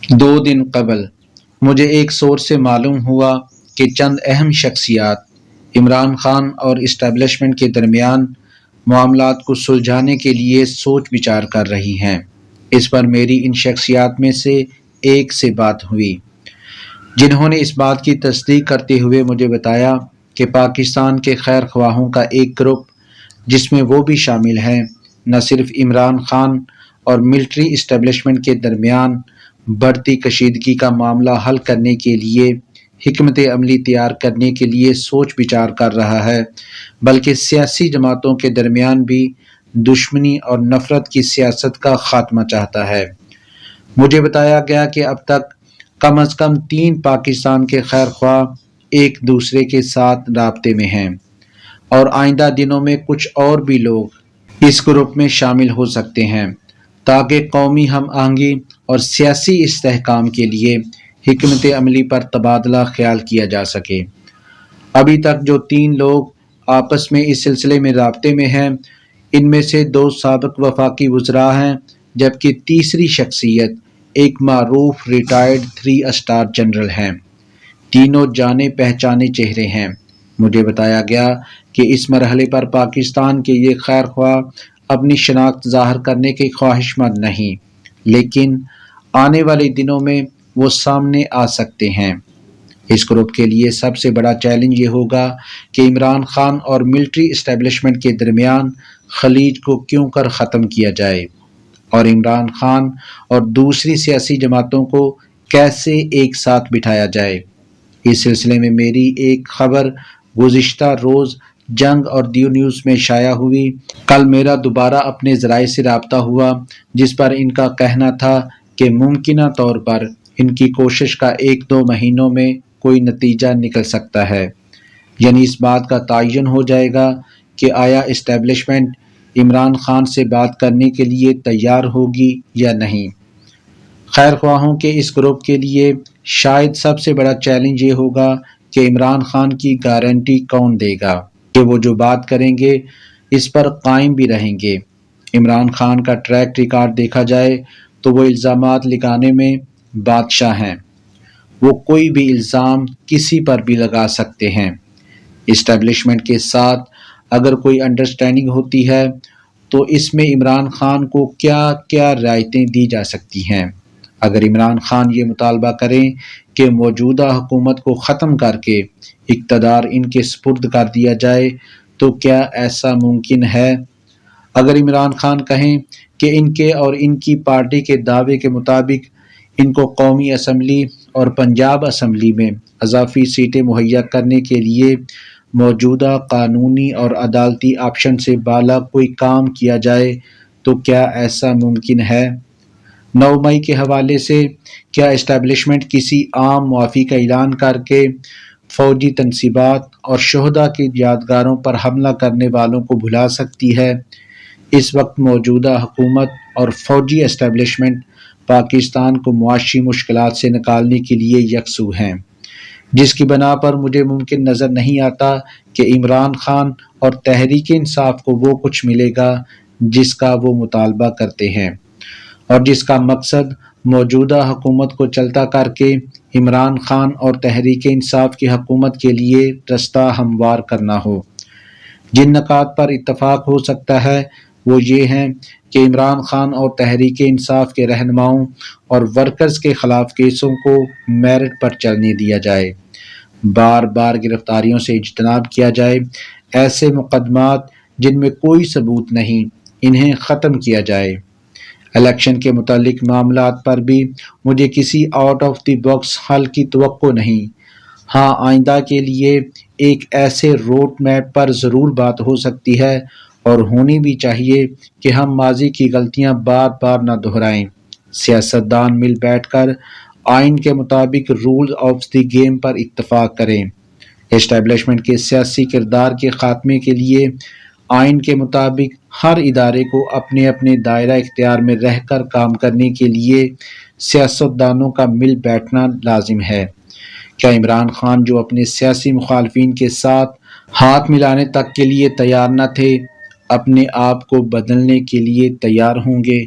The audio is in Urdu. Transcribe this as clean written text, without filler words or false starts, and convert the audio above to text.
2 دن قبل مجھے ایک سورس سے معلوم ہوا کہ چند اہم شخصیات عمران خان اور اسٹیبلشمنٹ کے درمیان معاملات کو سلجھانے کے لیے سوچ بچار کر رہی ہیں۔ اس پر میری ان شخصیات میں سے ایک سے بات ہوئی، جنہوں نے اس بات کی تصدیق کرتے ہوئے مجھے بتایا کہ پاکستان کے خیر خواہوں کا ایک گروپ، جس میں وہ بھی شامل ہیں، نہ صرف عمران خان اور ملٹری اسٹیبلشمنٹ کے درمیان بڑھتی کشیدگی کا معاملہ حل کرنے کے لیے حکمت عملی تیار کرنے کے لیے سوچ بچار کر رہا ہے، بلکہ سیاسی جماعتوں کے درمیان بھی دشمنی اور نفرت کی سیاست کا خاتمہ چاہتا ہے۔ مجھے بتایا گیا کہ اب تک کم از کم 3 پاکستان کے خیر خواہ ایک دوسرے کے ساتھ رابطے میں ہیں، اور آئندہ دنوں میں کچھ اور بھی لوگ اس گروپ میں شامل ہو سکتے ہیں، تاکہ قومی ہم آہنگی اور سیاسی استحکام کے لیے حکمت عملی پر تبادلہ خیال کیا جا سکے۔ ابھی تک جو 3 لوگ آپس میں اس سلسلے میں رابطے میں ہیں، ان میں سے 2 سابق وفاقی وزراء ہیں، جبکہ تیسری شخصیت ایک معروف ریٹائرڈ 3 اسٹار جنرل ہیں۔ تینوں جانے پہچانے چہرے ہیں۔ مجھے بتایا گیا کہ اس مرحلے پر پاکستان کے یہ خیر خواہ اپنی شناخت ظاہر کرنے کے خواہش مند نہیں، لیکن آنے والے دنوں میں وہ سامنے آ سکتے ہیں۔ اس گروپ کے لیے سب سے بڑا چیلنج یہ ہوگا کہ عمران خان اور ملٹری اسٹیبلشمنٹ کے درمیان خلیج کو کیوں کر ختم کیا جائے، اور عمران خان اور دوسری سیاسی جماعتوں کو کیسے ایک ساتھ بٹھایا جائے۔ اس سلسلے میں میری ایک خبر گزشتہ روز جنگ اور دیو نیوز میں شائع ہوئی۔ کل میرا دوبارہ اپنے ذرائع سے رابطہ ہوا، جس پر ان کا کہنا تھا کہ ممکنہ طور پر ان کی کوشش کا 1-2 مہینوں میں کوئی نتیجہ نکل سکتا ہے، یعنی اس بات کا تعین ہو جائے گا کہ آیا اسٹیبلشمنٹ عمران خان سے بات کرنے کے لیے تیار ہوگی یا نہیں۔ خیر خواہوں کے اس گروپ کے لیے شاید سب سے بڑا چیلنج یہ ہوگا کہ عمران خان کی گارنٹی کون دے گا کہ وہ جو بات کریں گے اس پر قائم بھی رہیں گے۔ عمران خان کا ٹریک ریکارڈ دیکھا جائے تو وہ الزامات لگانے میں بادشاہ ہیں۔ وہ کوئی بھی الزام کسی پر بھی لگا سکتے ہیں۔ اسٹیبلشمنٹ کے ساتھ اگر کوئی انڈرسٹینڈنگ ہوتی ہے تو اس میں عمران خان کو کیا کیا رعایتیں دی جا سکتی ہیں۔ اگر عمران خان یہ مطالبہ کریں کہ موجودہ حکومت کو ختم کر کے اقتدار ان کے سپرد کر دیا جائے تو کیا ایسا ممکن ہے؟ اگر عمران خان کہیں کہ ان کے اور ان کی پارٹی کے دعوے کے مطابق ان کو قومی اسمبلی اور پنجاب اسمبلی میں اضافی سیٹیں مہیا کرنے کے لیے موجودہ قانونی اور عدالتی آپشن سے بالا کوئی کام کیا جائے تو کیا ایسا ممکن ہے؟ 9 مئی کے حوالے سے کیا اسٹیبلشمنٹ کسی عام معافی کا اعلان کر کے فوجی تنصیبات اور شہداء کی یادگاروں پر حملہ کرنے والوں کو بھلا سکتی ہے؟ اس وقت موجودہ حکومت اور فوجی اسٹیبلشمنٹ پاکستان کو معاشی مشکلات سے نکالنے کے لیے یکسو ہیں، جس کی بنا پر مجھے ممکن نظر نہیں آتا کہ عمران خان اور تحریک انصاف کو وہ کچھ ملے گا جس کا وہ مطالبہ کرتے ہیں، اور جس کا مقصد موجودہ حکومت کو چلتا کر کے عمران خان اور تحریک انصاف کی حکومت کے لیے رستہ ہموار کرنا ہو۔ جن نکات پر اتفاق ہو سکتا ہے وہ یہ ہیں کہ عمران خان اور تحریک انصاف کے رہنماؤں اور ورکرز کے خلاف کیسوں کو میرٹ پر چلنے دیا جائے، بار بار گرفتاریوں سے اجتناب کیا جائے، ایسے مقدمات جن میں کوئی ثبوت نہیں انہیں ختم کیا جائے۔ الیکشن کے متعلق معاملات پر بھی مجھے کسی آؤٹ آف دی باکس حل کی توقع نہیں۔ ہاں، آئندہ کے لیے ایک ایسے روڈ میپ پر ضرور بات ہو سکتی ہے، اور ہونی بھی چاہیے کہ ہم ماضی کی غلطیاں بار بار نہ دہرائیں۔ سیاستدان مل بیٹھ کر آئین کے مطابق رولز آف دی گیم پر اتفاق کریں۔ اسٹیبلشمنٹ کے سیاسی کردار کے خاتمے کے لیے آئین کے مطابق ہر ادارے کو اپنے اپنے دائرہ اختیار میں رہ کر کام کرنے کے لیے سیاستدانوں کا مل بیٹھنا لازم ہے۔ کیا عمران خان، جو اپنے سیاسی مخالفین کے ساتھ ہاتھ ملانے تک کے لیے تیار نہ تھے، اپنے آپ کو بدلنے کے لیے تیار ہوں گے؟